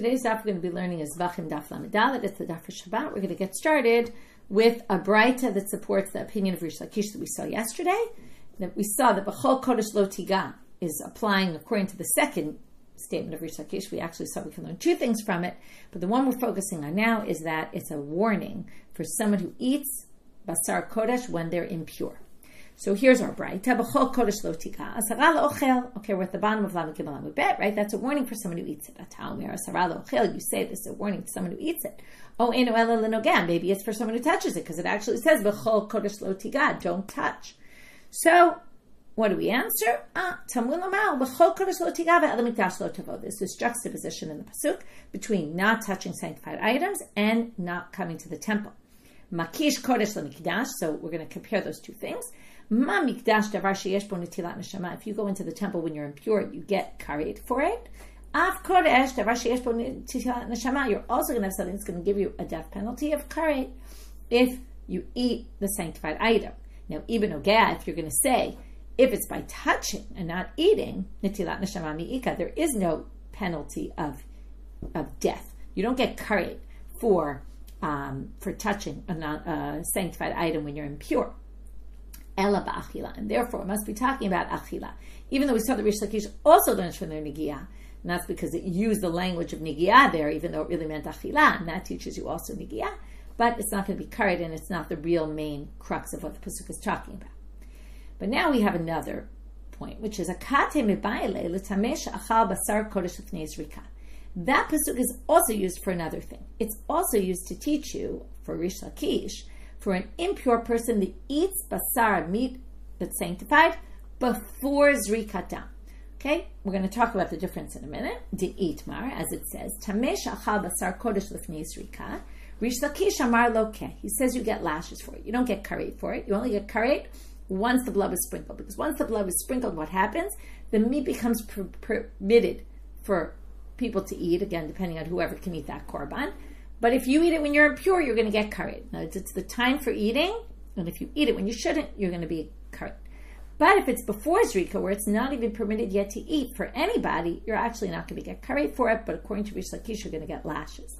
Today's daf we're going to be learning is Zevachim daf Lamedaled. It's the daf for Shabbat. We're going to get started with a braita that supports the opinion of Reish Lakish that we saw yesterday. That we saw that b'chol kodesh lo tiga is applying according to the second statement of Reish Lakish. We actually saw we can learn two things from it, but the one we're focusing on now is that it's a warning for someone who eats basar kodesh when they're impure. So here's our braita. B'chol kodesh lo tiga. Asara lo ochel. Okay, we're at the bottom of Lamed Gimel Lamed Bet, right? That's a warning for someone who eats it. Asara lo ochel. You say this is a warning to someone who eats it. Oh, eno ela lenogam. Maybe it's for someone who touches it because it actually says b'chol kodesh lo tiga. Don't touch. So what do we answer? Tamul amal b'chol kodesh lo tiga ve'el mikdash lo tavo. There's this juxtaposition in the pasuk between not touching sanctified items and not coming to the temple. Makish kodesh lo mikdash. So we're going to compare those two things. Ma mikdash davar sheyesh bo netilat neshama. If you go into the temple when you're impure, you get karet for it. Af kodesh davar sheyesh bo netilat neshama. You're also going to have something that's going to give you a death penalty of karet if you eat the sanctified item. Now, even ogea, if you're going to say, if it's by touching and not eating, netilat neshama mi'ika, there is no penalty of death. You don't get karet for touching a sanctified item when you're impure. Ela ba'achila, and therefore it must be talking about achila. Even though we saw the Reish Lakish also learns from their nigiyah, and that's because it used the language of nigiyah there, even though it really meant achila, and that teaches you also nigiyah, but it's not going to be karet, and it's not the real main crux of what the pasuk is talking about. But now we have another point, which is akate mebaile l'tamesh achal basar kodesh l'fnei zrika. That pasuk is also used for another thing. It's also used to teach you, for Reish Lakish, for an impure person that eats basar, meat that's sanctified, before zrikata. Okay, we're going to talk about the difference in a minute. De itmar, as it says, tamesh achal basar kodesh l'fnei zrika. Reish Lakish amar lokeh. He says you get lashes for it. You don't get karet for it. You only get karet once the blood is sprinkled. Because once the blood is sprinkled, what happens? The meat becomes permitted for people to eat, again, depending on whoever can eat that korban. But if you eat it when you're impure, you're going to get karet. Now, it's the time for eating, and if you eat it when you shouldn't, you're going to be karet. But if it's before zrika, where it's not even permitted yet to eat for anybody, you're actually not going to get karet for it, but according to Reish Lakish, you're going to get lashes.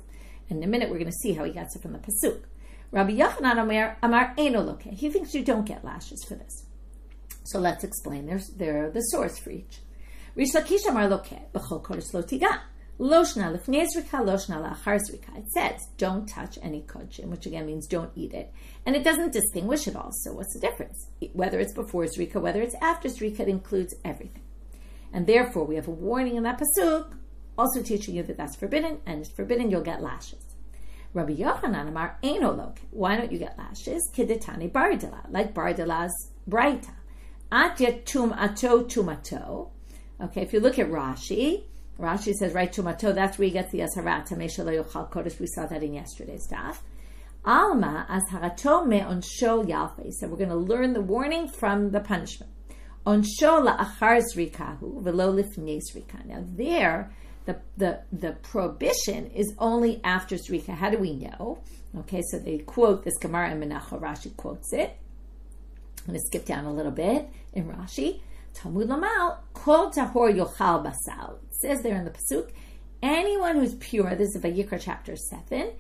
And in a minute, we're going to see how he gets it from the pasuk. Rabbi Yochanan amar eno loke. He thinks you don't get lashes for this. So let's explain. They're the source for each. Reish Lakish amar loke b'chol kodesh lo tiga. Loshna lefnei zrika, loshna la'achar zrika. It says, don't touch any kodshim, which again means don't eat it. And it doesn't distinguish it all. So what's the difference? Whether it's before zrika, whether it's after zrika, it includes everything. And therefore, we have a warning in that pasuk, also teaching you that that's forbidden, and it's forbidden, you'll get lashes. Rabbi Yochanan amar eno lok. Why don't you get lashes? Kidetani bardila, like bardila's braita. Atya tumato tumato. Okay, if you look at Rashi says, right, tumato, that's where he gets the asharat, tamesha lo yochal kodesh. We saw that in yesterday's daf. Alma asharato me onsho yalfe. So we're going to learn the warning from the punishment. Onsho la'achar zrikahu velo lifnei zrika. Now there, the prohibition is only after zrika. How do we know? Okay, so they quote this Gemara in Menachah. Rashi quotes it. I'm going to skip down a little bit in Rashi. Talmud Lamal, kol tahor yochal basal. It says there in the pasuk, anyone who's pure, this is Vayikra chapter 7,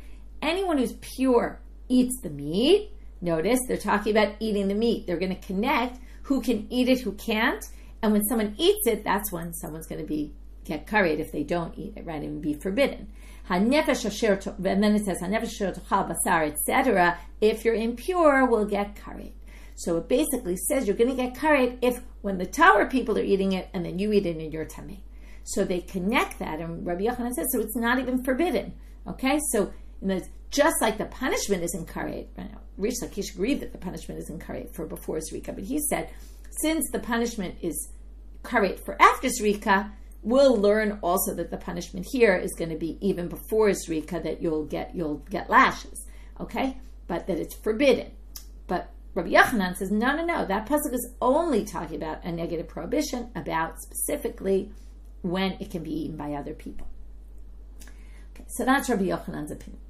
anyone who's pure eats the meat. Notice, they're talking about eating the meat. They're going to connect who can eat it, who can't. And when someone eats it, that's when someone's going to get karet if they don't eat it, right? It would be forbidden. And then it says, basar, etc. If you're impure, will get karet. So it basically says you're going to get karet if when the tower people are eating it and then you eat it in your tummy. So they connect that, and Rabbi Yochanan says, so it's not even forbidden. Okay, so just like the punishment is in karet, Reish Lakish agreed that the punishment is in karet for before zrika, but he said, since the punishment is karet for after zrika, we'll learn also that the punishment here is going to be even before zrika, that you'll get lashes. Okay, but that it's forbidden. But Rabbi Yochanan says, no, that pasuk is only talking about a negative prohibition, about specifically when it can be eaten by other people. Okay, so that's Rabbi Yochanan's opinion.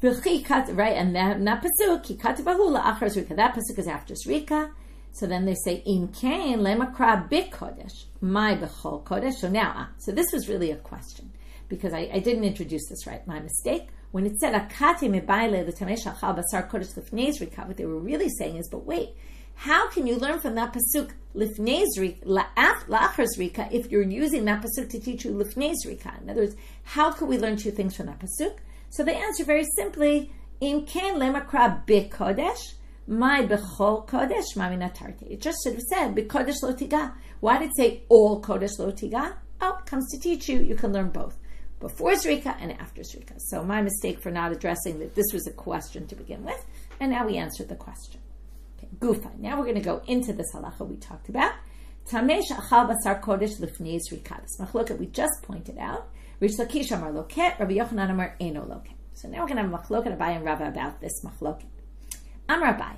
Right, and that pasuk, that pasuk is after zrika. So then they say, Im kain lemakra bikodesh, my bechol kodesh. So now, so this was really a question. because I didn't introduce this right, my mistake. When it said akate mebaile l'tamei shachal basar kodesh lifnei zrika, what they were really saying is, but wait, how can you learn from that pasuk lifnei zrika la'achar zrika if you're using that pasuk to teach you lifnei zrika? In other words, how could we learn two things from that pasuk? So they answer very simply, im ken lemakra bekodesh, my bechol kodesh maminatarte. It just should have said bekodesh lo tiga. Why did it say all kodesh lo tiga? Oh, it comes to teach you, you can learn both. Before Zrika and after Zrika. So my mistake for not addressing that this was a question to begin with, and now we answered the question. Okay, Gufa. Now we're going to go into this halacha we talked about. Tamei shachal basar kodesh lifnei Zrika. This machloket we just pointed out. Reish Lakish amar loket, Rabbi Yochanan amar eno loket. So now we're going to have a machloket Abaye and Rava about this machloket. Amar Abaye,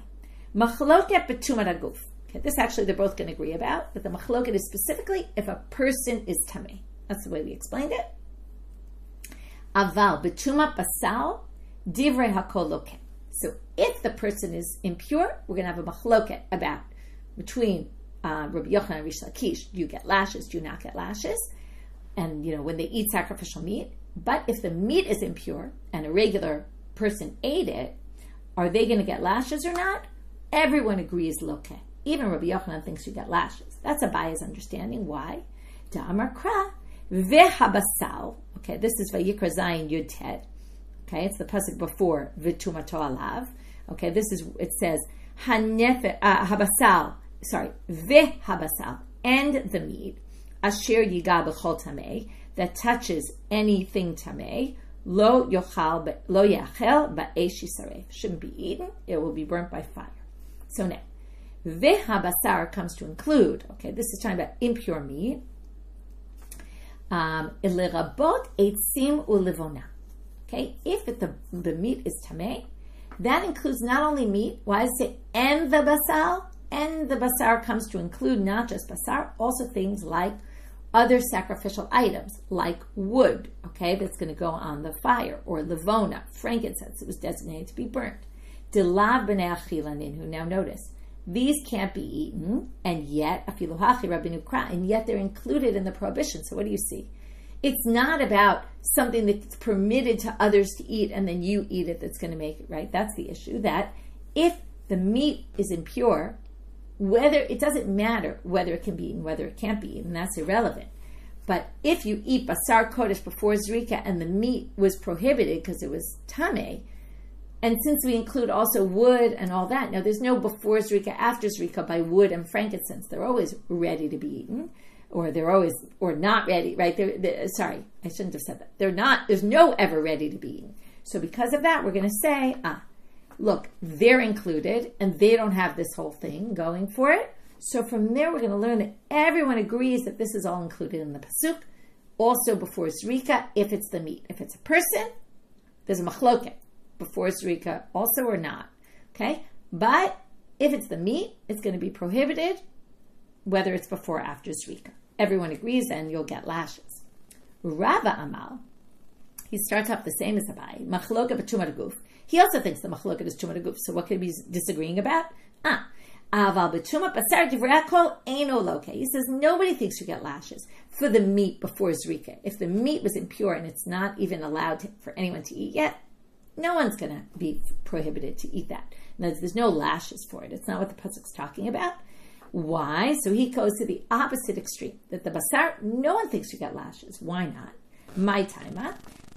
machloket betumat haguf. Okay, this actually they're both going to agree about, but the machloket is specifically if a person is tamei. That's the way we explained it. Aval betumat basal divrei hakol loket. So if the person is impure, we're going to have a machloket about between Rabbi Yochanan and Reish Lakish. Do you get lashes? Do you not get lashes? And when they eat sacrificial meat. But if the meat is impure and a regular person ate it, are they going to get lashes or not? Everyone agrees loket. Even Rabbi Yochanan thinks you get lashes. That's Abaye's understanding. Why? Da'amar kra vehabasal. Okay, this is Vayikra Zayin Yud Tet. Okay, it's the pasuk before V'tumato alav. Okay, it says habasal. Sorry, vehabasal, and the meat asher yiga b'chol tamei, that touches anything tamei, lo yachel ba'esh yisaref, shouldn't be eaten. It will be burnt by fire. So now, vehabasar comes to include. Okay, this is talking about impure meat. L'rabot eitzim ulivona. Okay, if the meat is tamei, that includes not only meat. Why does it say and the basar? And the basar comes to include not just basar, also things like other sacrificial items, like wood. Okay, that's going to go on the fire, or livona, frankincense. It was designated to be burnt. Delav b'nei achila ninhu. Now notice, these can't be eaten, and yet, afilu hachi rabbeinu kra, and yet they're included in the prohibition. So what do you see? It's not about something that's permitted to others to eat, and then you eat it that's going to make it right. That's the issue, that if the meat is impure, it doesn't matter whether it can be eaten, whether it can't be eaten, that's irrelevant. But if you eat basar kodesh before zrika, and the meat was prohibited because it was tamei, and since we include also wood and all that, now there's no before zrika, after zrika by wood and frankincense. They're always ready to be eaten, or they're always, or not ready, right? Sorry, I shouldn't have said that. They're not, there's no ever ready to be eaten. So because of that, we're going to say, look, they're included, and they don't have this whole thing going for it. So from there, we're going to learn that everyone agrees that this is all included in the pasuk, also before zrika, if it's the meat. If it's a person, there's a machloket. Before zrika also or not. Okay? But if it's the meat, it's going to be prohibited, whether it's before or after zrika. Everyone agrees, and you'll get lashes. Rava Amal, he starts off the same as Abaye. Machloket b'tumat haguf. He also thinks the machloket is tumat haguf. So what could he be disagreeing about? Aval b'tumat basar divrei hakol eino loke. He says nobody thinks you get lashes for the meat before zrika. If the meat was impure and it's not even allowed for anyone to eat yet, no one's going to be prohibited to eat that. There's no lashes for it. It's not what the pasuk's talking about. Why? So he goes to the opposite extreme, that the basar, no one thinks you get lashes. Why not? My time,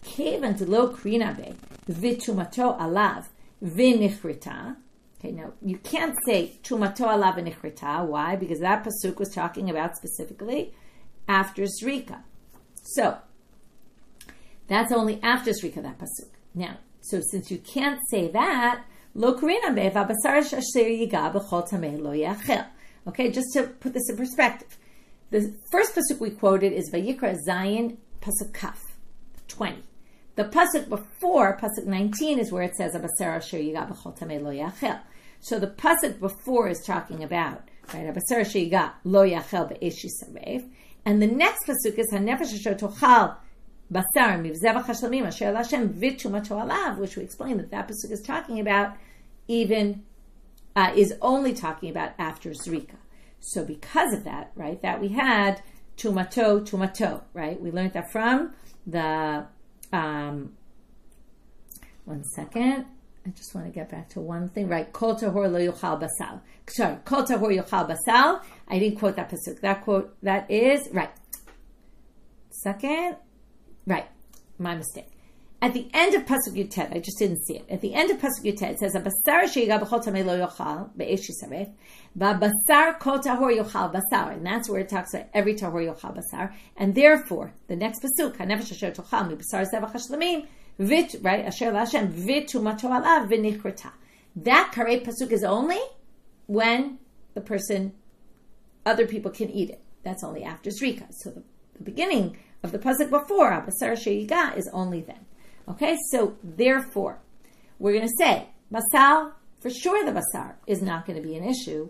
kevan lo krina be v'tumato alav v'nichrita. Okay, now you can't say tumato alav v'nichrita. Why? Because that pasuk was talking about specifically after zrika. So that's only after zrika, that pasuk. Now, so since you can't say that, lo krina be v'abasar asher yiga b'chol tamei lo yachel. Okay, just to put this in perspective, the first pasuk we quoted is Vayikra Zayin pasuk kaf 20. The pasuk before, pasuk 19, is where it says Abasar asher yiga b'chol tamei lo yachel. So the pasuk before is talking about Abasar asher yiga lo yachel b'esh yisaref, and the next pasuk is Hanefesh asher tochal basar mivzevach hashlamim asher Hashem v'tumato alav, which we explained that pasuk is talking about even. Is only talking about after zrika. So because of that, right, that we had tumato, right? We learned that from the, one second. I just want to get back to one thing, right? Kol tahor lo yochal basal. Sorry, kol tahor yochal basal. I didn't quote that pasuk. That is, right. Second. Right. My mistake. At the end of Pasuk Yutet, I just didn't see it. At the end of Pasuk Yutet, it says, "Basar sheyiga b'chol tamei lo yochal be'esh yisaref, ba'basar kol tahor yochal basar," and that's where it talks about every tahor yochal basar. And therefore, the next pasuk, "Hanefesh asher tochal mibasar zevach hashlamim vit," right? Asher la'Hashem vitumato alav v'nichrata. That karei pasuk is only when the person, other people can eat it. That's only after zrika. So the beginning of the pasuk before Abasar sheyiga is only then. Okay, so therefore, we're going to say, basal, for sure the basar is not going to be an issue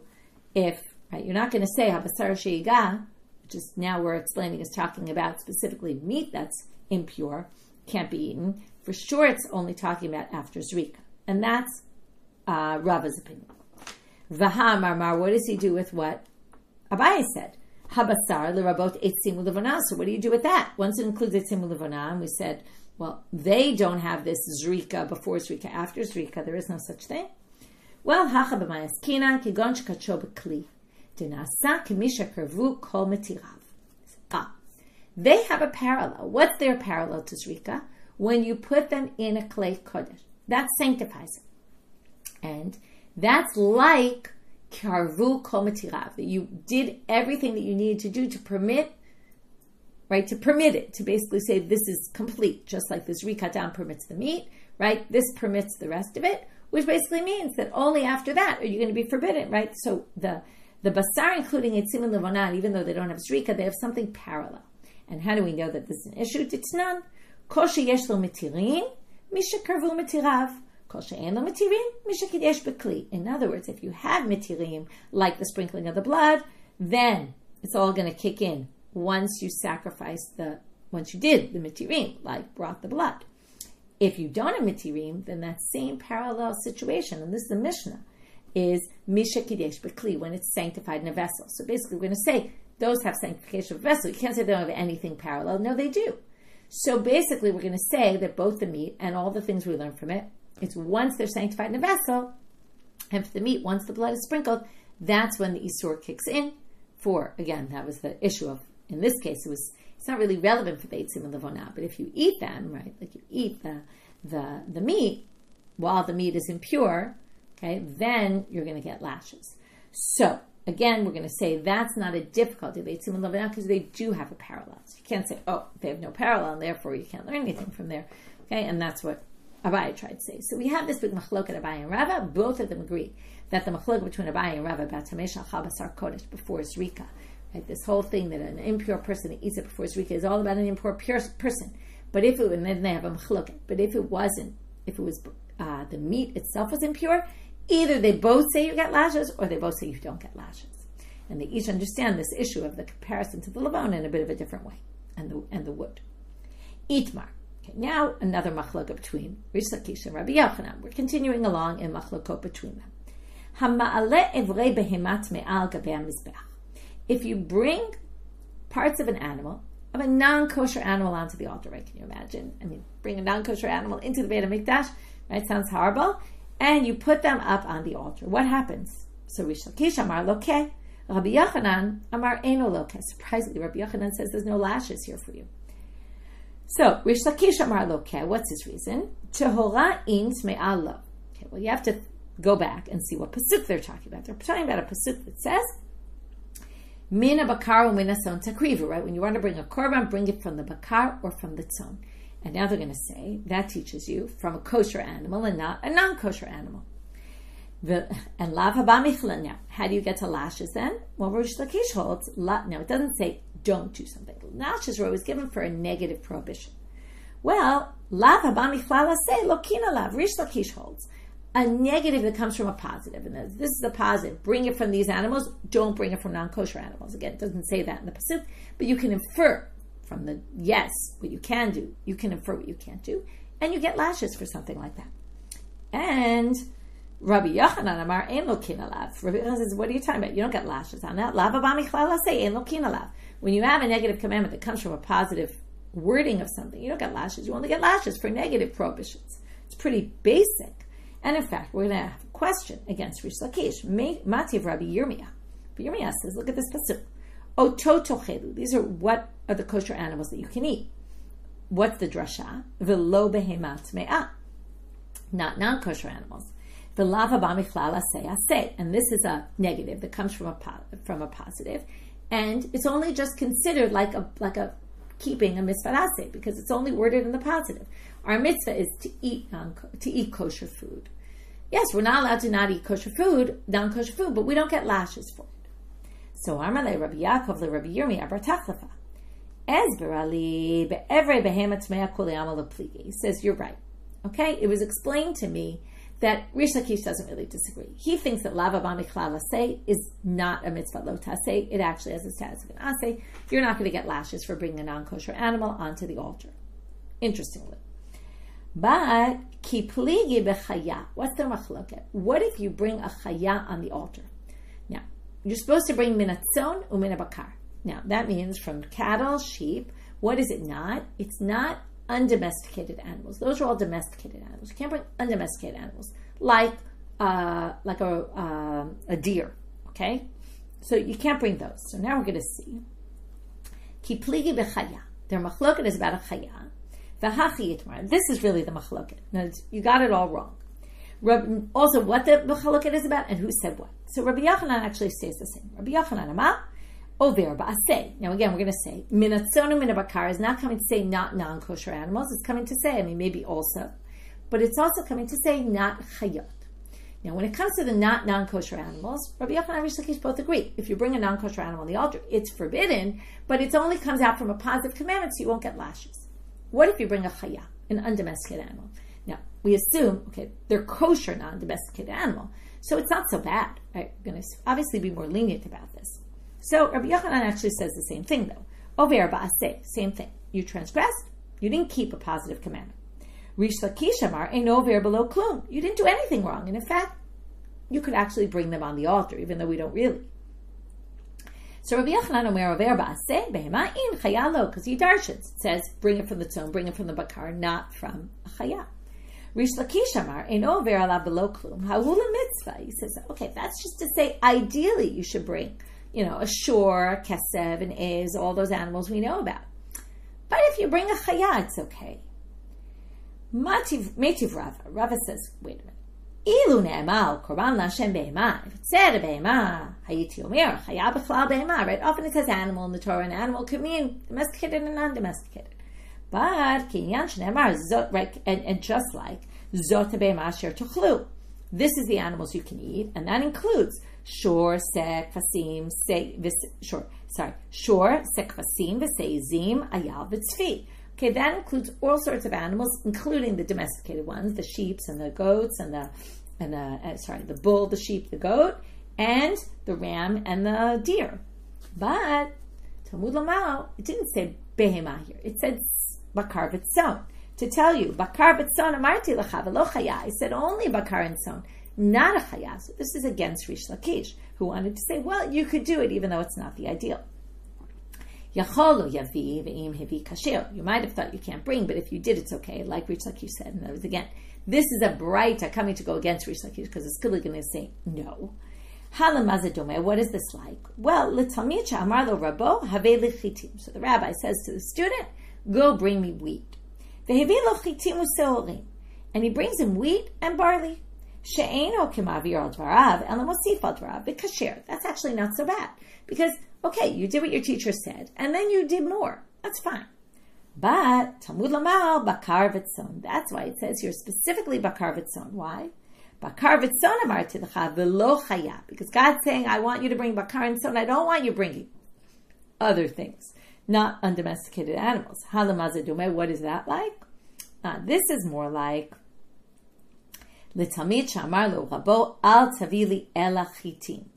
if, right, you're not going to say habasar sheyiga, which is now we're explaining is talking about specifically meat that's impure, can't be eaten. For sure it's only talking about after zrika. And that's Rava's opinion. Vaha marmar, what does he do with what Abaye said? Habasar l'rabot eitzim u'levana. So what do you do with that? Once it includes eitzim u'levana, and we said, well, they don't have this zrika before zrika, after zrika. There is no such thing. Well, hacha b'mayaskina kigon shekacho b'kli dinasa kimisha kervu kol metirav. They have a parallel. What's their parallel to zrika? When you put them in a clay kodesh, that sanctifies it, and that's like karvu kol metirav, that you did everything that you needed to do to permit. Right, to permit it, to basically say this is complete, just like the zrika down permits the meat, right? This permits the rest of it, which basically means that only after that are you going to be forbidden, right? So the basar, including etzim and levonan, even though they don't have zrika, they have something parallel. And how do we know that this is an issue? Titnan, kol sheyesh lo mitirim, misha karvu mitirav, kol she'en lo mitirim, misha kidesh bekli. In other words, if you have mitirim, like the sprinkling of the blood, then it's all going to kick in. Once you did the mitirim, like brought the blood. If you don't have mitirim, then that same parallel situation, and this is the Mishnah, is misha kidesh b'kli, when it's sanctified in a vessel. So basically we're going to say those have sanctification of a vessel. You can't say they don't have anything parallel. No, they do. So basically we're going to say that both the meat and all the things we learn from it, it's once they're sanctified in a vessel, and for the meat, once the blood is sprinkled, that's when the isur kicks in. For, again, that was the issue of, in this case, it's not really relevant for the eitzim and levona, but if you eat them, right, like you eat the meat while the meat is impure, okay, then you're going to get lashes. So, again, we're going to say that's not a difficulty of eitzim and levona because they do have a parallel. So you can't say, oh, they have no parallel, and therefore you can't learn anything from there, okay, and that's what Abaye tried to say. So we have this big machloket Abaye and Rava. Both of them agree that the machloket between Abaye and Rava about tamei shachal basar kodesh before zrika, right? This whole thing that an impure person eats it before zrika is all about an impure person. But if it, and then they have a machloket. But if it was the meat itself was impure, either they both say you get lashes or they both say you don't get lashes. And they each understand this issue of the comparison to the levon in a bit of a different way, and the wood. Itmar. Okay, now another machlokah between Reish Lakish and Rabbi Yochanan. We're continuing along in machlokot between them. Hama'aleh evrei behemat me'al gabei hamizbeach. If you bring parts of an animal, of a non-kosher animal onto the altar, right? Can you imagine? I mean, bring a non-kosher animal into the Beit HaMikdash, right? Sounds horrible. And you put them up on the altar. What happens? So Reish Lakish amar lokeh, Rabbi Yochanan amar eino lokeh. Surprisingly, Rabbi Yochanan says there's no lashes here for you. So Reish Lakish amar lokeh. What's his reason? Tehora in tme'al lo. Okay, well, you have to go back and see what pasuk they're talking about. They're talking about a pasuk that says, Min bakar u'min hatzon takrivu, right? When you want to bring a korban, bring it from the bakar or from the tzon. And now they're going to say, that teaches you from a kosher animal and not a non-kosher animal. And lav haba michla. Now, how do you get to lashes then? Well, Reish Lakish holds, no, it doesn't say don't do something. Lashes were always given for a negative prohibition. Well, lav haba michla say lokina lav. Reish Lakish holds a negative that comes from a positive. And this is a positive. Bring it from these animals. Don't bring it from non-kosher animals. Again, it doesn't say that in the pasuk, but you can infer from the yes what you can do. You can infer what you can't do. And you get lashes for something like that. And Rabbi Yochanan amar ein lokin alav. Rabbi Yochanan says, what are you talking about? You don't get lashes on that. Lav haba michlal say ein lokin alav. When you have a negative commandment that comes from a positive wording of something, you don't get lashes. You only get lashes for negative prohibitions. It's pretty basic. And in fact, we're going to have a question against Reish Lakish. Mativ Rabbi Yirmiyah. Rabbi Yirmiyah says, look at this pasuk. Oto tochelu. These are what are the kosher animals that you can eat. What's the drasha? V'lo behemat me'ah. Not non-kosher animals. V'lava b'michlal aseh. And this is a negative that comes from a positive. And it's only just considered like a keeping a mitzvah aseh, because it's only worded in the positive. Our mitzvah is to eat kosher food. Yes, we're not allowed to not eat kosher food, non-kosher food, but we don't get lashes for it. So Amarle Rabbi Yaakov le Rabbi Yirmiyah bar Tachlefa. Esber ali be'evrei behemat mea kol yama lepligi. He says, you're right. Okay? It was explained to me that Reish Lakish doesn't really disagree. He thinks that lava b'michlal aseh is not a mitzvah lo taseh. It actually has a status of an aseh. You're not going to get lashes for bringing a non-kosher animal onto the altar. Interestingly. But ki pligi b'chaya. What's the machloket? What if you bring a chaya on the altar? Now, you're supposed to bring minatzon u'min bakar. Now, that means from cattle, sheep. What is it not? It's not undomesticated animals. Those are all domesticated animals. You can't bring undomesticated animals, like a deer. Okay, so you can't bring those. So now we're going to see. Ki pligi b'chaya. Their machloket is about a chaya. V'hachi yitmar. This is really the machloket. Now, you got it all wrong. Also, what the machloket is about and who said what. So Rabbi Yochanan actually says the same. Rabbi Yochanan amar over ba'aseh. Now again, we're going to say minatzonu min bakar is not coming to say not non-kosher animals. It's coming to say, maybe also, but it's also coming to say not chayot. Now, when it comes to the not non-kosher animals, Rabbi Yochanan and Reish Lakish both agree. If you bring a non-kosher animal on the altar, it's forbidden, but it only comes out from a positive commandment, so you won't get lashes. What if you bring a chaya, an undomesticated animal? Now, we assume, okay, they're kosher non-domesticated animal, so it's not so bad. I'm going to obviously be more lenient about this. So Rabbi Yochanan actually says the same thing, though. Over ba'aseh, same thing. You transgressed, you didn't keep a positive commandment. Reish Lakish amar ein over below klum. You didn't do anything wrong, and in fact, you could actually bring them on the altar, even though we don't really. So Rabbi Yochanan omer over ba'aseh behema in chaya lo, because he darshans. It says, bring it from the tzon, bring it from the bakar, not from a chaya. Reish Lakish amar ein over alav below klum ha'ula mitzvah. He says, okay, that's just to say, ideally you should bring, a shor, kesev, and ez, all those animals we know about. But if you bring a chaya, it's okay. Metiv Rava. Rava says, wait a minute. Ilu ne'emal korban l'Hashem behema. If it said a behema, hayiti omer, chaya b'chlal behema, right? Often it says animal in the Torah, and animal could mean domesticated and non-domesticated. But kinyan shne'emar, zot, right? And just like zot behema asher tuchlu. This is the animals you can eat, and that includes shor, sek, fasim, shor, sek, fasim, v'seizim, ayal, v'tzfi. Okay, that includes all sorts of animals, including the domesticated ones, the sheep and the goats and the bull, the sheep, the goat, and the ram and the deer. But Talmud Lamau, it didn't say behema here. It said bakar v'tzon. To tell you, bakar v'tzon amarti lecha v'lo chaya. I said only bakar and tzon, not a chaya. So this is against Reish Lakish, who wanted to say, well, you could do it even though it's not the ideal. You might have thought you can't bring, but if you did, it's okay, like Reish Lakish said. And that was, again, this is a braita coming to go against Reish Lakish, because it's clearly going to say no. What is this like? Well, so the rabbi says to the student, go bring me wheat. And he brings him wheat and barley. That's actually not so bad, because okay, you did what your teacher said, and then you did more. That's fine. But Talmud Lamal bakar v'tzon. That's why it says here specifically bakar v'tzon. Why? Bakar v'tzon amarti lecha v'lo chaya. Because God's saying, I want you to bring bakar and tzon. I don't want you bringing other things, not undomesticated animals. Halamazadume. What is that like? This is more like l'talmid shamar lo rabo al tavili ela chitim.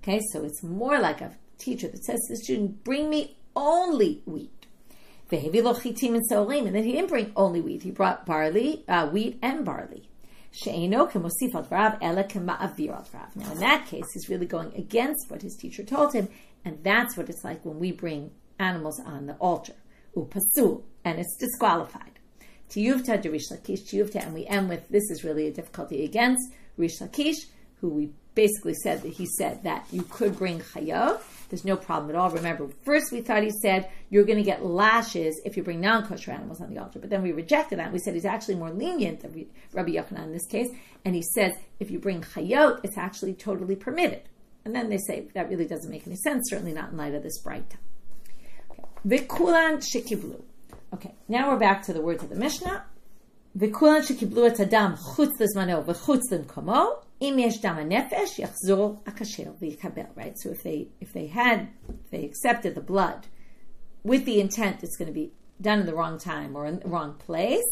Okay, so it's more like a teacher that says to the student, bring me only wheat. And then he didn't bring only wheat. He brought barley, wheat and barley. Now in that case, he's really going against what his teacher told him, and that's what it's like when we bring animals on the altar. Upasul, and it's disqualified. Tiyuvta de Reish Lakish, tiyuvta, and we end with, this is really a difficulty against Reish Lakish, who we basically said that he said that you could bring chayot. There's no problem at all. Remember, first we thought he said you're going to get lashes if you bring non-kosher animals on the altar, but then we rejected that. We said he's actually more lenient than Rabbi Yochanan in this case, and he says if you bring chayot, it's actually totally permitted. And then they say that really doesn't make any sense, certainly not in light of this bright. V'kulan shekiblu. Okay, now we're back to the words of the Mishnah. V'kulan shekiblu et adam chutz lezmano v'chutz l'mkomo im yesh dam hanefesh yachzor akasher v'yikabel. Right. So if they accepted the blood with the intent it's going to be done in the wrong time or in the wrong place,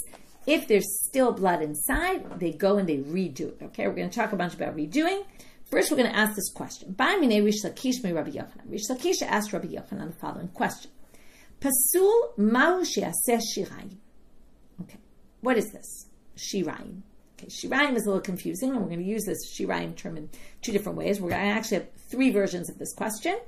if there's still blood inside, they go and they redo it. Okay, we're going to talk a bunch about redoing. First, we're going to ask this question. Reish Lakish me Rabbi Yochanan. Reish Lakish asked Rabbi Yochanan the following question. Pasul ma'u she'aseh shirayim. Okay, what is this? Shirayim. Okay, shirayim is a little confusing, and we're going to use this shirayim term in two different ways. We're going to actually have three versions of this question.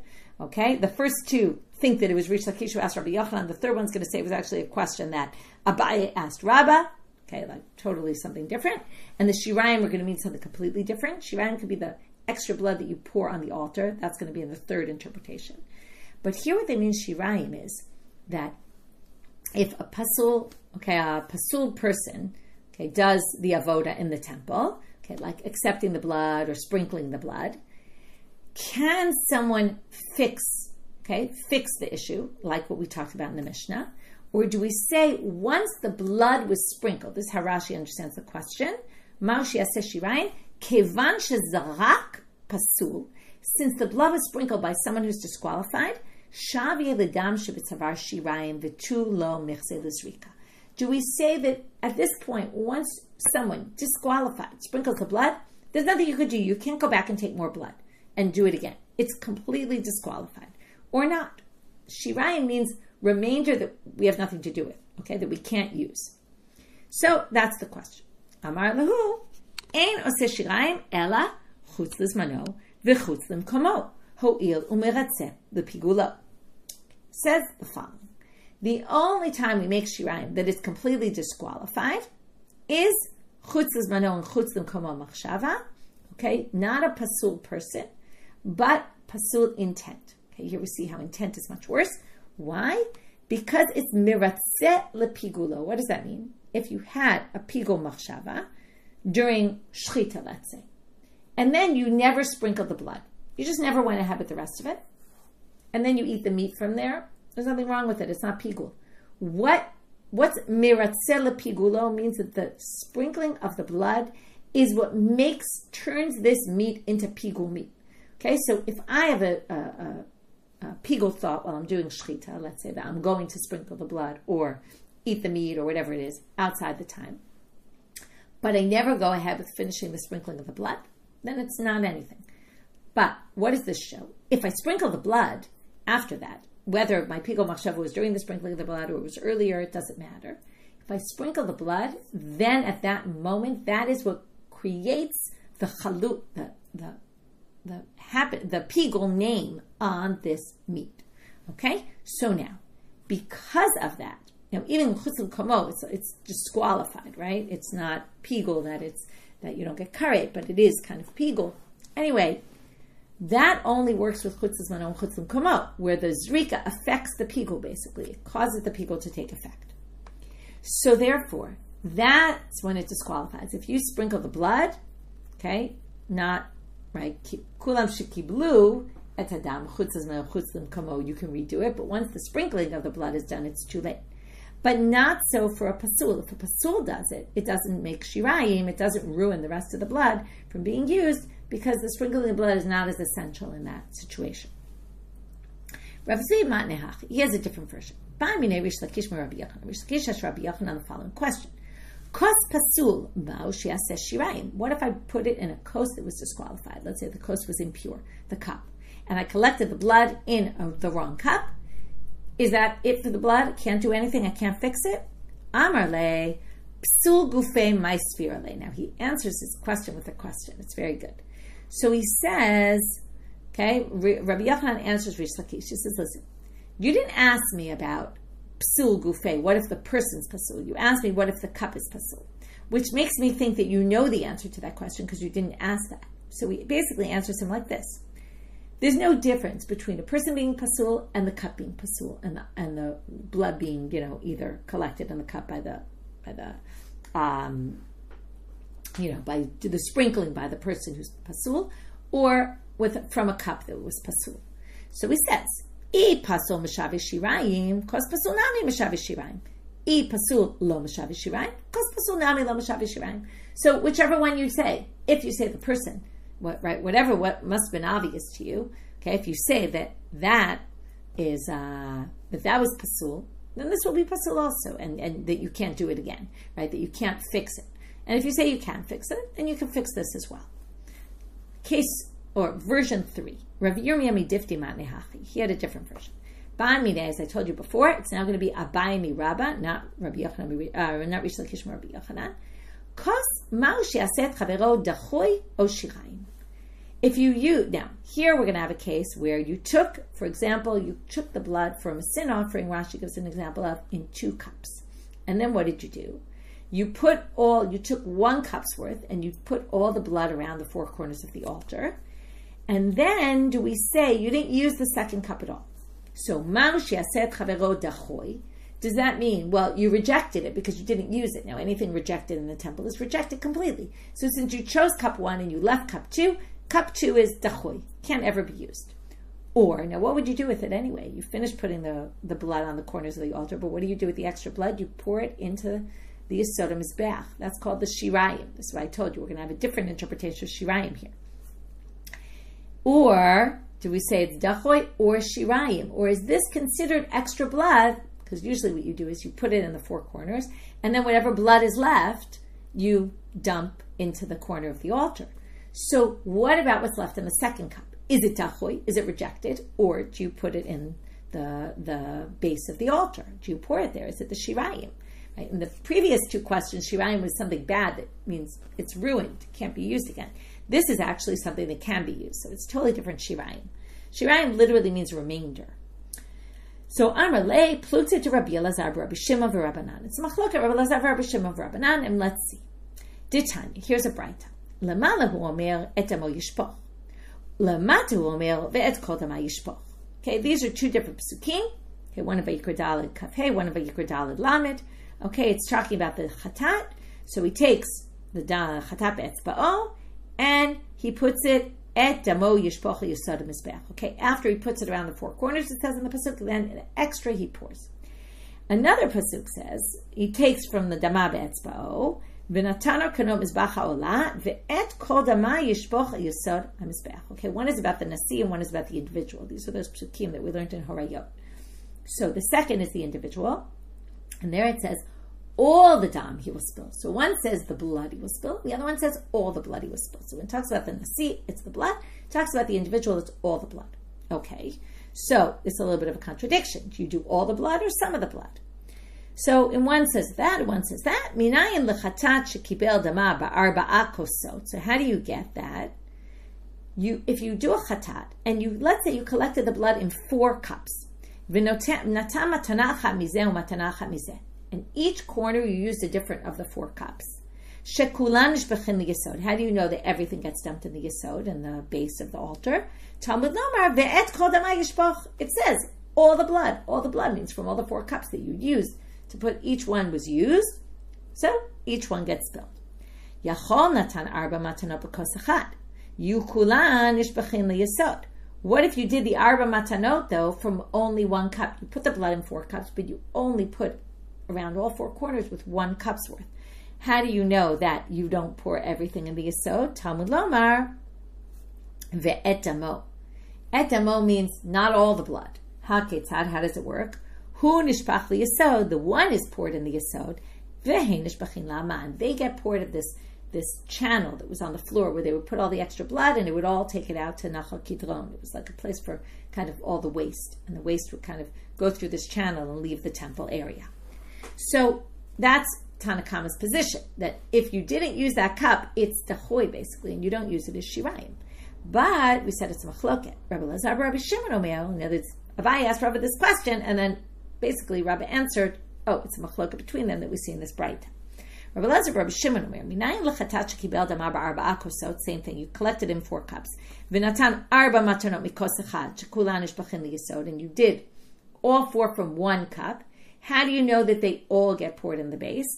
Okay, the first two think that it was Reish Lakish who asked Rabbi Yochanan. The third one's going to say it was actually a question that Abaye asked Rava. Okay, like totally something different. And the shirayim are going to mean something completely different. Shirayim could be the extra blood that you pour on the altar. That's going to be in the third interpretation. But here what they mean shirayim is that if a pasul person, okay, does the avoda in the temple, okay, like accepting the blood or sprinkling the blood, can someone fix the issue, like what we talked about in the Mishnah? Or do we say once the blood was sprinkled, this is how Rashi understands the question, Ma'u she'aseh shirayim, kevan shezarak pasul, since the blood was sprinkled by someone who's disqualified, Shavye l'dam shebitzavar shirayim v'tu lo michse l'zrika. Do we say that at this point, once someone disqualified sprinkles the blood, there's nothing you could do. You can't go back and take more blood and do it again. It's completely disqualified. Or not. Shirayim means remainder that we have nothing to do with, okay, that we can't use. So that's the question. Amar lahu, ein oseh shirayim ela chutz lizmano v'chutz l'mkomo. Ho'il u'meratzeh l'pigulo. Says the following. The only time we make shirayim that is completely disqualified is chutz l'zmano and chutz l'mkomo machshava. Okay, not a pasul person, but pasul intent. Okay, here we see how intent is much worse. Why? Because it's meratzeh l'pigulo. What does that mean? If you had a pigul machshava during shchita, let's say, and then you never sprinkled the blood, you just never went ahead with the rest of it, and then you eat the meat from there, there's nothing wrong with it. It's not pigul. What's meratzeh l'pigulo means that the sprinkling of the blood is what turns this meat into pigul meat. Okay, so if I have a pigul thought while I'm doing shchita, let's say that I'm going to sprinkle the blood or eat the meat or whatever it is outside the time, but I never go ahead with finishing the sprinkling of the blood, then it's not anything. But what does this show? If I sprinkle the blood after that, whether my pigul machshava was during the sprinkling of the blood or it was earlier, it doesn't matter. If I sprinkle the blood, then at that moment, that is what creates the chalut, the pigul name on this meat. Okay? So now, because of that, now even chutz l'mkomo, it's disqualified, right? It's not pigul that you don't get karet, but it is kind of pigul. Anyway, that only works with chutz l'zmano and chutz l'mkomo, where the zrika affects the pigul, basically. It causes the pigul to take effect. So therefore, that's when it disqualifies. If you sprinkle the blood, okay, not, right, kulam shekiblu et adam chutz l'zmano chutz l'mkomo, you can redo it, but once the sprinkling of the blood is done, it's too late. But not so for a pasul. If a pasul does it, it doesn't make shirayim, it doesn't ruin the rest of the blood from being used, because the sprinkling of blood is not as essential in that situation. Rav Zvi Matnehach, he has a different version. Reish Lakish Rabbi Yochanan. Reish Lakish asked Rabbi Yochanan the following question. Kos pasul ma'u she'aseh shirayim. What if I put it in a kos that was disqualified? Let's say the kos was impure, the cup, and I collected the blood in the wrong cup. Is that it for the blood? Can't do anything? I can't fix it? Amar le psul gufei ma'isfir le. Now he answers his question with a question. It's very good. So he says, okay, Rabbi Yochanan answers Reish Lakish. He says, listen, You didn't ask me about psul gufei, what if the person's pasul? You asked me, what if the cup is pasul? Which makes me think that you know the answer to that question because you didn't ask that. So we basically answer him like this. There's no difference between a person being pasul and the cup being pasul, and the blood being, either collected in the cup by the sprinkling by the person who's pasul, or from a cup that was pasul. So he says, I pasul meshavish shirayim, kos pasul nami meshavish shirayim. I pasul lo meshavish shirayim, kos pasul nami lo meshavish shirayim. So whichever one you say, if you say the person, what must have been obvious to you, okay, if you say that is that was pasul, then this will be pasul also, and that you can't do it again, right? That you can't fix it. And if you say you can fix it, then you can fix this as well. Case or version 3. Rav Yirmiyah midifti matnehachi. He had a different version. Ba'an mideh, as I told you before, it's now going to be Abaye and Rava, not Rabbi Yochanan, not Reish Lakish, Rabbi Yochanan. If you use, now here we're going to have a case where you took, for example, the blood from a sin offering. Rashi gives an example of in 2 cups, and then what did you do? You took 1 cup's worth and you put all the blood around the 4 corners of the altar, and then do we say you didn't use the 2nd cup at all? So does that mean, well, you rejected it because you didn't use it? Now, anything rejected in the temple is rejected completely. So since you chose cup 1 and you left cup 2 is dachoy, can't ever be used. Or, now what would you do with it anyway? You finished putting the blood on the corners of the altar, but what do you do with the extra blood? You pour it into the yesod mizbeach. That's called the shirayim. That's why I told you we're going to have a different interpretation of shirayim here. Or, do we say it's dachoy or shirayim? Or is this considered extra blood? Because usually what you do is you put it in the 4 corners, and then whatever blood is left, you dump into the corner of the altar. So what about what's left in the 2nd cup? Is it dachoy? Is it rejected? Or do you put it in the base of the altar? Do you pour it there? Is it the shirayim? Right? In the previous 2 questions, shirayim was something bad that means it's ruined, can't be used again. This is actually something that can be used, so it's totally different shirayim. Shirayim literally means remainder. So Amar Le Plukta to Rabbi Elazar, Rabbi Shimon, Rabbanan. It's Machloket Rabbi Elazar, Rabbi Shimon, Rabbanan, and let's see. Ditanya, here's a braita. Lemala hu omer et amo yishpoch. Lemata hu omer ve'et kol dama yishpoch. Okay, these are 2 different psukim. Okay, one of Vayikra Daled Kaf Hey, one of Vayikra Daled Lamed. Okay, it's talking about the chatat. So he takes the chatat be'etzba'o and he puts it et damo yishpoch yesod mizbeach. Okay, after he puts it around the 4 corners, it says in the pasuk, then an extra he pours. Another pasuk says he takes from the dama be'etzba'o v'natano kano mizbach ha'olah ve'et kol dama yishpoch yesod mizbeach. Okay, one is about the nasi and one is about the individual. These are those psukim that we learned in Horayot. So the second is the individual, and there it says all the dam he will spill. So one says the blood he will spill, the other one says all the blood he will spill. So when it talks about the nasi, it's the blood. It talks about the individual, it's all the blood. Okay, so it's a little bit of a contradiction. Do you do all the blood or some of the blood? So in one says that, one says that. Minayin lechatat shekibel dama ba'arba'a kosot. So how do you get that? If you do a chatat, and let's say you collected the blood in 4 cups, and each corner you used a different of the 4 cups. How do you know that everything gets dumped in the yesod and the base of the altar? It says all the blood. All the blood means from all the 4 cups that you used to put, each one was used, so each one gets spilled. What if you did the arba matanot though from only 1 cup? You put the blood in 4 cups, but you only put around all 4 corners with 1 cup's worth. How do you know that you don't pour everything in the yesod? Talmud lomar ve'etamo. Etamo means not all the blood. Haketzad, how does it work? Hu nishpach liyesod, the one is poured in the yesod. Ve'he nishpachin la'aman. They get poured of this channel that was on the floor where they would put all the extra blood and it would all take it out to Nachal Kidron. It was like a place for kind of all the waste, and the waste would kind of go through this channel and leave the temple area. So that's Tanakama's position, that if you didn't use that cup, it's dachoy basically, and you don't use it as shirayim. But we said it's machloket. Rabbi Elazar, Rabbi Shimon Omer, and it's Abaye asked Rava this question, and then basically Rabbi answered, oh, it's a machloka between them that we see in this bright. Rabbi Lezer, Rabbi Shimon, same thing. You collected in 4 cups. And you did all 4 from 1 cup. How do you know that they all get poured in the base?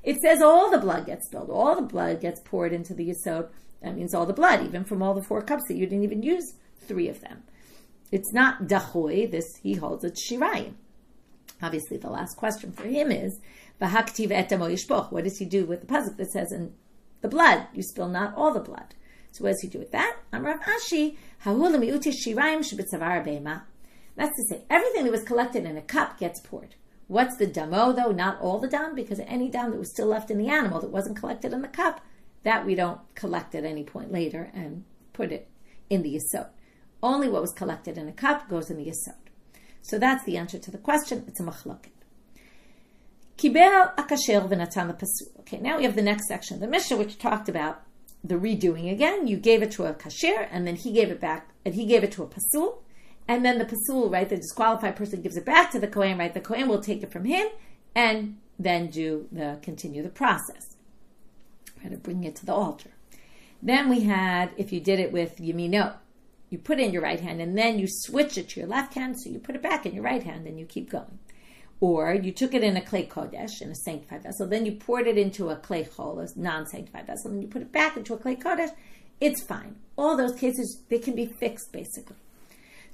It says all the blood gets spilled. All the blood gets poured into the yesod. That means all the blood, even from all the 4 cups that you didn't even use 3 of them. It's not dachui. This, he holds, it's shirayim. Obviously, the last question for him is, what does he do with the pasuk that says in the blood, you spill not all the blood? So what does he do with that? That's to say, everything that was collected in a cup gets poured. What's the damo, though? Not all the dam, because any dam that was still left in the animal that wasn't collected in the cup, that we don't collect at any point later and put it in the yesod. Only what was collected in a cup goes in the yesod. So that's the answer to the question. It's a machloket. Kibel akasher v'natan pasul. Okay, now we have the next section of the Mishnah, which talked about the redoing again. You gave it to a kasher, and then he gave it back, and he gave it to a pasul, and then the pasul, right, the disqualified person gives it back to the kohen, right? The kohen will take it from him, and then continue the process, right, of bringing it to the altar. Then we had, if you did it with yamino, you put it in your right hand, and then you switch it to your left hand, so you put it back in your right hand, and you keep going. Or you took it in a clay kodesh, in a sanctified vessel, then you poured it into a clay chol, a non-sanctified vessel, and you put it back into a clay kodesh, it's fine. All those cases, they can be fixed, basically.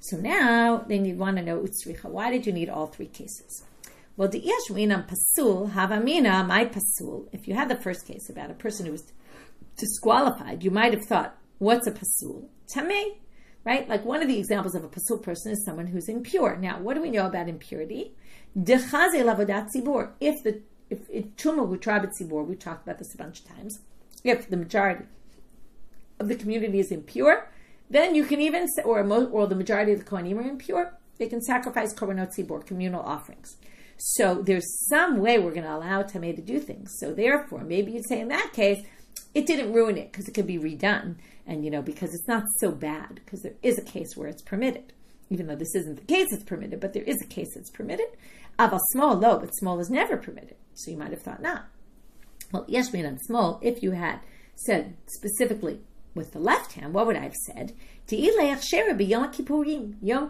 So now, then you want to know, utzricha, why did you need all 3 cases? Well, the yashminam pasul, havamina, my pasul, if you had the first case about a person who was disqualified, you might have thought, what's a pasul? Tameh, right? Like one of the examples of a pasul person is someone who's impure. Now, what do we know about impurity? If Tuma Utrabit Tzibor, we talked about this a bunch of times, if the majority of the community is impure, then you can even, or the majority of the Kohanim are impure, they can sacrifice korbanot tzibor, communal offerings. So there's some way we're going to allow Tameh to do things. So therefore, maybe you'd say in that case, it didn't ruin it because it could be redone. And, because it's not so bad, because there is a case where it's permitted. Even though this isn't the case it's permitted, but there is a case it's permitted. Aval small, low, but small is never permitted. So you might have thought not. Well, yeshmin on small, if you had said specifically with the left hand, what would I have said? Yom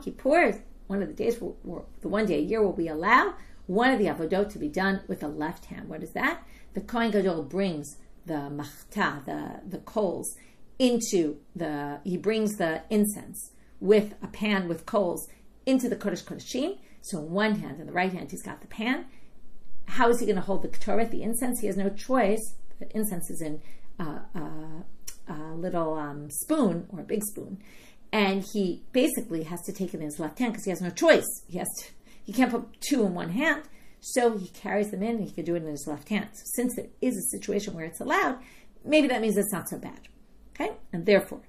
Kippur is one of the days, the one day a year where we allow one of the avodot to be done with the left hand. What is that? The Kohen Gadol brings the machta, the coals, he brings the incense with a pan with coals into the kodesh kodeshim. So in one hand, in the right hand, he's got the pan. How is he going to hold the ketoret, the incense? He has no choice. The incense is in a little spoon, or a big spoon, and he basically has to take it in his left hand because he has no choice. He can't put 2 in one hand, so he carries them in, and he can do it in his left hand. So since there is a situation where it's allowed, maybe that means it's not so bad. Okay, and therefore,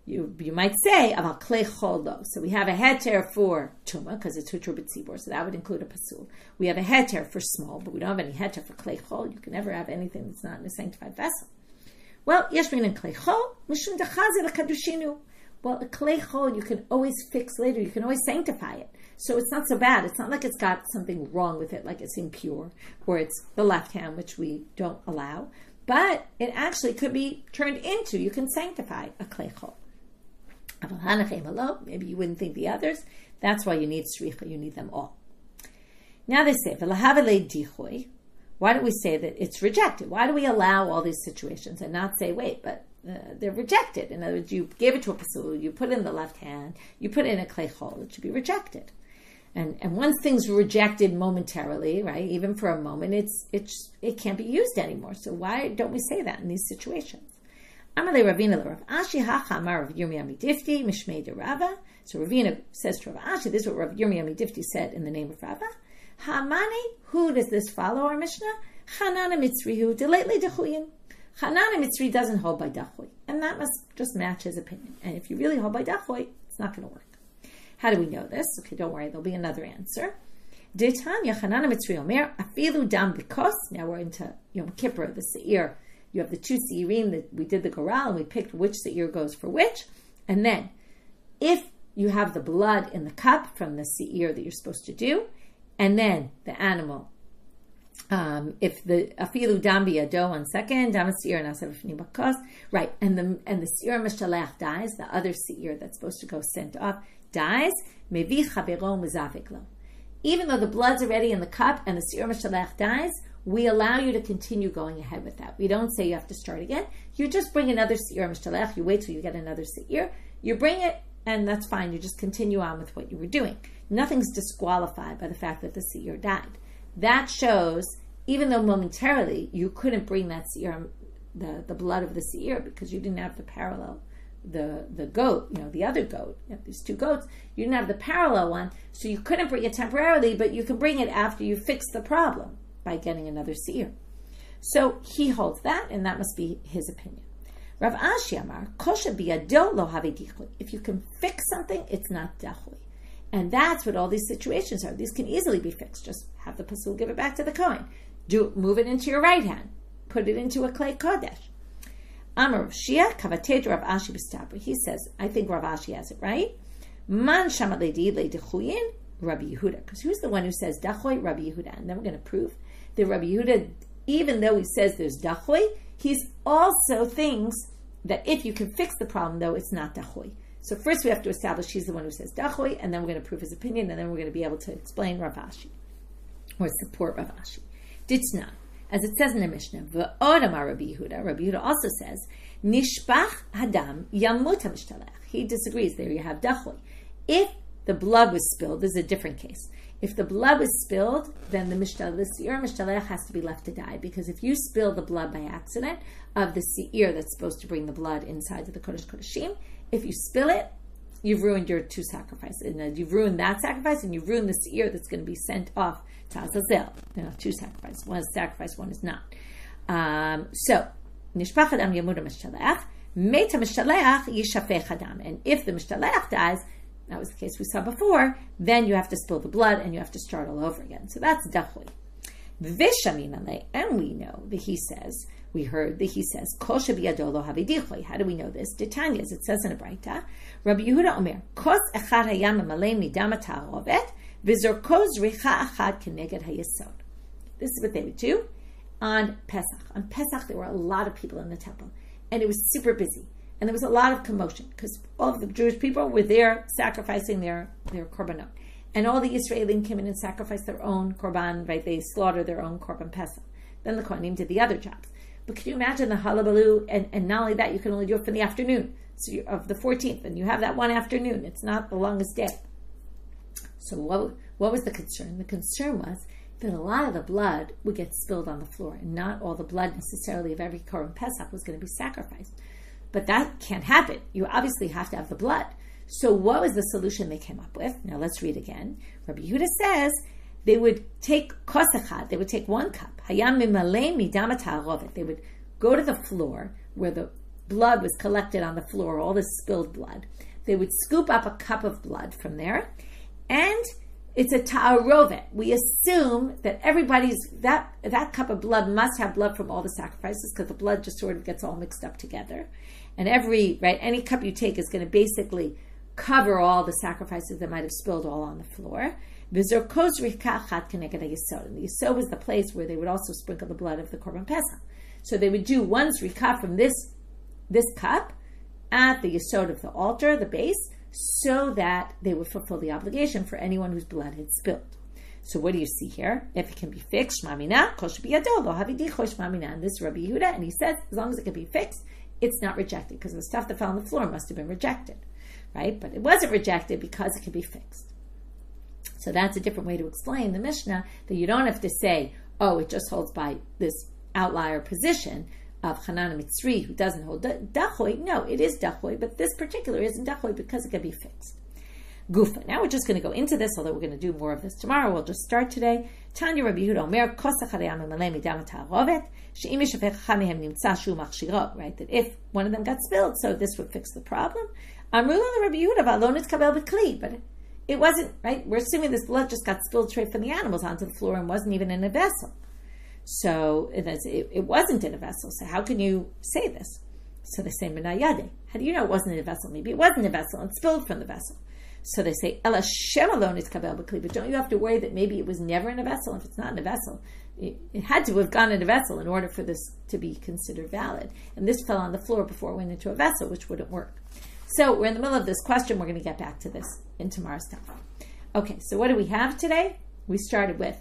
you might say about klei cholo. So we have a heter for tuma because it's hutru b'tzibor, so that would include a pasul. We have a heter for small, but we don't have any heter for klei chol. You can never have anything that's not in a sanctified vessel. Well, yeshmin and klei chol mishum dechazi lekadushinu. Well, a klei chol you can always fix later. You can always sanctify it, so it's not so bad. It's not like it's got something wrong with it, like it's impure or it's the left hand, which we don't allow. But it actually could be turned into. You can sanctify a klei chol. Maybe you wouldn't think the others. That's why you need sricha. You need them all. Now they say, why do we say that it's rejected? Why do we allow all these situations and not say, wait, but they're rejected? In other words, you gave it to a pasul, you put it in the left hand, you put it in a klei chol, it should be rejected. And once things are rejected momentarily, right, even for a moment, it can't be used anymore. So why don't we say that in these situations? Amalei Ravina Rav Ashi Hacha Amar Rav Yirmiyah Midifti Mishmei derived. So Ravina says to Rav Ashi, this is what Rav Yirmiyah Midifti said in the name of Rava. Hamani, who does this follow our Mishnah? Chanana Mitzrihu delately dechuyin. Chanana Mitzri doesn't hold by dachui, and that must just match his opinion. And if you really hold by dachui, it's not going to work. How do we know this? Okay, don't worry, there'll be another answer. D'Tanya Chanana Mitzri Omer Afilu Dam Bikos. Now we're into Yom Kippur, the Seir. You have the 2 seirim that we did the goral and we picked which seir goes for which. And then, if you have the blood in the cup from the seir that you're supposed to do, and then the animal. If the afilu dam biyado, 1 second, dam seir nasav b'fnim bakos, right, and the seir mishalech dies, the other seir that's supposed to go sent off dies, mevi chavero mezavik lo. Even though the blood's already in the cup and the seir mishalech dies, we allow you to continue going ahead with that. We don't say you have to start again. You just bring another seir mishalech. You wait till you get another seir. You bring it, and that's fine. You just continue on with what you were doing. Nothing's disqualified by the fact that the seir died. That shows, even though momentarily you couldn't bring that seir, the blood of the seir, because you didn't have the parallel, the goat, the other goat, these two goats, you didn't have the parallel one, so you couldn't bring it temporarily, but you can bring it after you fix the problem by getting another seir. So he holds that, and that must be his opinion. Rav Ashi Amar, kosher biyado lo have dichui. If you can fix something, it's not dachui. And that's what all these situations are. These can easily be fixed. Just have the pasul give it back to the Kohen. Move it into your right hand. Put it into a clay kodesh. Amar Rav Shia, kavated Rav Ashi b'stabri. He says, I think Rav Ashi has it right. Man shamat le'di le'dechuyin, Rabbi Yehuda. Because who's the one who says dachui? Rabbi Yehuda. And then we're going to prove that Rabbi Yehuda, even though he says there's dachui, he's also thinks that if you can fix the problem, though, it's not dachui. So first we have to establish he's the one who says dachui, and then we're going to prove his opinion, and then we're going to be able to explain Rav Ashi, or support Rav Ashi. Ditna, as it says in the Mishnah, V'od amar Rabbi Yehuda. Rabbi Yehuda also says, Nishpach hadam yamut hamishtalech. He disagrees. There you have dachui. If the blood was spilled, this is a different case. If the blood was spilled, then the seir mishtalech has to be left to die, because if you spill the blood by accident of the seir that's supposed to bring the blood inside to the kodesh kodeshim, if you spill it, you've ruined your two sacrifices. And you've ruined that sacrifice, and you've ruined the seir that's going to be sent off to Azazel. There are two sacrifices. One is sacrifice, one is not. So, nishpach hadam yamud mishtalech, meta mishtalech yishafech hadam. And if the mishtalech dies, that was the case we saw before, then you have to spill the blood and you have to start all over again. So that's dachui. Vishaminale, and we know that he says, we heard that he says, kosher biyado lo have dichui. How do we know this? Titanya, as it says in a Braita, Rabbi Yehuda Omer, kos echad hayam malay midam ta'arovet, v'zorko zricha achad keneged hayesod. This is what they would do on Pesach. On Pesach, there were a lot of people in the temple, and it was super busy. And there was a lot of commotion because all of the Jewish people were there sacrificing their korbanot. And all the Yisraelim came in and sacrificed their own korban, right? They slaughtered their own korban Pesach. Then the Kohanim did the other jobs. But can you imagine the halabalu? And not only that, you can only do it for the afternoon of the 14th. And you have that one afternoon. It's not the longest day. So what was the concern? The concern was that a lot of the blood would get spilled on the floor. And not all the blood necessarily of every korban Pesach was going to be sacrificed. But that can't happen. You obviously have to have the blood. So what was the solution they came up with? Now let's read again. Rabbi Yehuda says they would take kos echad, they would take 1 cup. Hayam mimalei midam ta'arovet. They would go to the floor where the blood was collected on the floor, all this spilled blood. They would scoop up a cup of blood from there, and it's a ta'arovet. We assume that that cup of blood must have blood from all the sacrifices, because the blood just sort of gets all mixed up together. And any cup you take is going to basically cover all the sacrifices that might have spilled all on the floor. And the yisod was the place where they would also sprinkle the blood of the korban pesach. So they would do 1 zrika from this cup at the yisod of the altar, the base, so that they would fulfill the obligation for anyone whose blood had spilled. So what do you see here? If it can be fixed, shmamina, kol shebiyado lo havidi chosh shmamina. And this is Rabbi Yehuda, and he says, as long as it can be fixed, it's not rejected, because the stuff that fell on the floor must have been rejected, right? But it wasn't rejected because it can be fixed. So that's a different way to explain the Mishnah, that you don't have to say, oh, it just holds by this outlier position of Hanan Mitzri, who doesn't hold dachui. No, it is dachui, but this particular isn't dachui because it can be fixed. Gufa. Now we're just going to go into this, although we're going to do more of this tomorrow. We'll just start today. Tanya Rabbi Yehuda Omer, right? That if one of them got spilled, so this would fix the problem. But it wasn't, right? We're assuming this blood just got spilled straight from the animals onto the floor and wasn't even in a vessel. So it wasn't in a vessel. So how can you say this? So they say, Minayade. How do you know it wasn't in a vessel? Maybe it wasn't a vessel and spilled from the vessel. So they say, Ela Shem alone is kabel b'kli, but don't you have to worry that maybe it was never in a vessel? If it's not in a vessel, it had to have gone in a vessel in order for this to be considered valid. And this fell on the floor before it went into a vessel, which wouldn't work. So we're in the middle of this question. We're going to get back to this in tomorrow's time. Okay, so what do we have today? We started with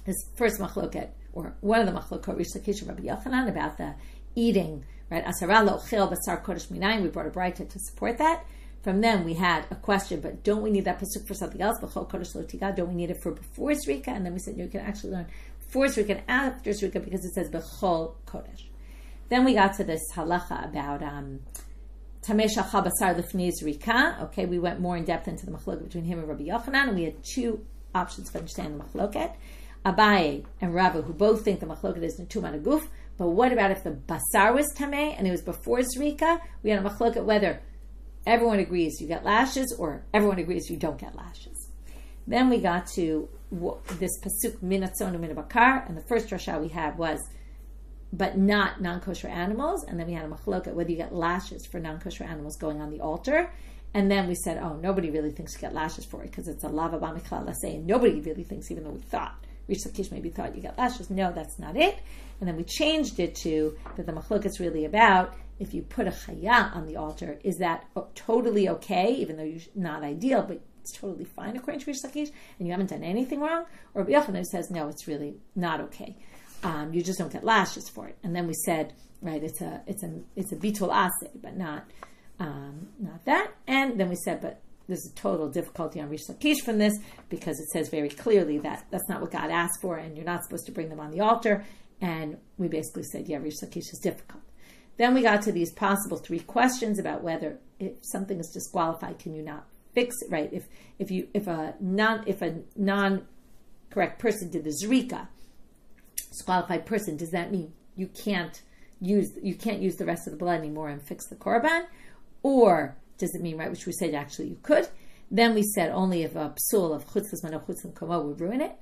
this first machloket, or one of the machloket, Reish Lakish and Rabbi Yochanan, about the eating, right? Asara lo chel basar kodesh minayin. We brought a brayta to support that. From them, we had a question, but don't we need that pasuk for something else? B'chol kodesh lo tiga. Don't we need it for before Zrika? And then we said, you can actually learn before Zrika and after Zrika because it says b'chol kodesh. Then we got to this halacha about tamei shachal basar lifnei Zrika. Okay, we went more in depth into the machloket between him and Rabbi Yochanan, and we had two options to understand the machloket. Abaye and Rava, who both think the machloket is netum guf, but what about if the basar was tamei and it was before Zrika? We had a machloket whether everyone agrees you get lashes or everyone agrees you don't get lashes. Then we got to this pasuk minatzon min bakar, and the first drasha we had was, but not non-kosher animals, and then we had a machloket whether you get lashes for non-kosher animals going on the altar. And then we said, oh, nobody really thinks you get lashes for it because it's a lava b'miklal laseh, and nobody really thinks, even though we thought, Reish Lakish maybe thought you get lashes. No, that's not it. And then we changed it to that the machloket's really about if you put a chaya on the altar, is that totally okay, even though you're not ideal, but it's totally fine according to Reish Lakish, and you haven't done anything wrong? Or Rabbi Yochanan says, no, it's really not okay. You just don't get lashes for it. And then we said, right, it's a bitul aseh, but not that. And then we said, but there's a total difficulty on Reish Lakish from this because it says very clearly that that's not what God asked for, and you're not supposed to bring them on the altar. And we basically said, yeah, Reish Lakish is difficult. Then we got to these possible three questions about whether if something is disqualified, can you not fix it? Right? If a non-correct person did the zrika, disqualified person, does that mean you can't use the rest of the blood anymore and fix the korban? Or does it mean, right, which we said actually you could? Then we said only if a psul of chutz l'zmano chutz l'komo would ruin it.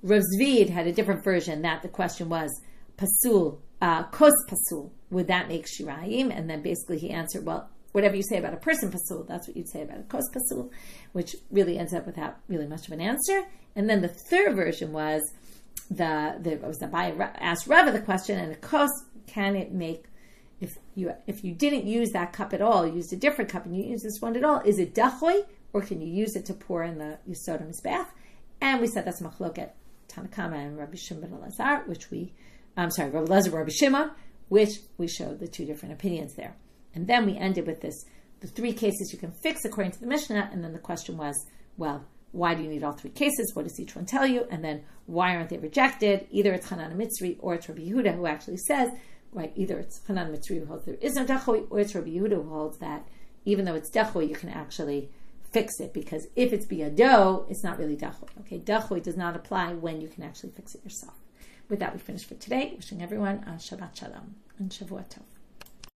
Rav Zvid had a different version that the question was pasul, kos pasul, would that make shirayim? And then basically he answered, well, whatever you say about a person pasul, that's what you'd say about a kos pasul, which really ends up without really much of an answer. And then the third version was Abaye asked Rava the question, and a kos, can it make, if you didn't use that cup at all, you used a different cup and you use this one at all, is it dachoy, or can you use it to pour in the yisod mizbeach? And we said that's machloket Tanakama and Rabbi Shimon ben Elazar, Rabbi Elazar, Rabbi Shimon, which we showed the two different opinions there. And then we ended with the three cases you can fix according to the Mishnah, and then the question was, well, why do you need all three cases? What does each one tell you? And then why aren't they rejected? Either it's Hanan Mitzri or it's Rabbi Yehuda, who actually says, right, either it's Hanan Mitzri who holds there is no dachui, or it's Rabbi Yehuda who holds that even though it's dachui, you can actually fix it, because if it's biyado, it's not really dachui. Okay, dachui does not apply when you can actually fix it yourself. With that, we finish for today. Wishing everyone Shabbat Shalom and Shavua Tov.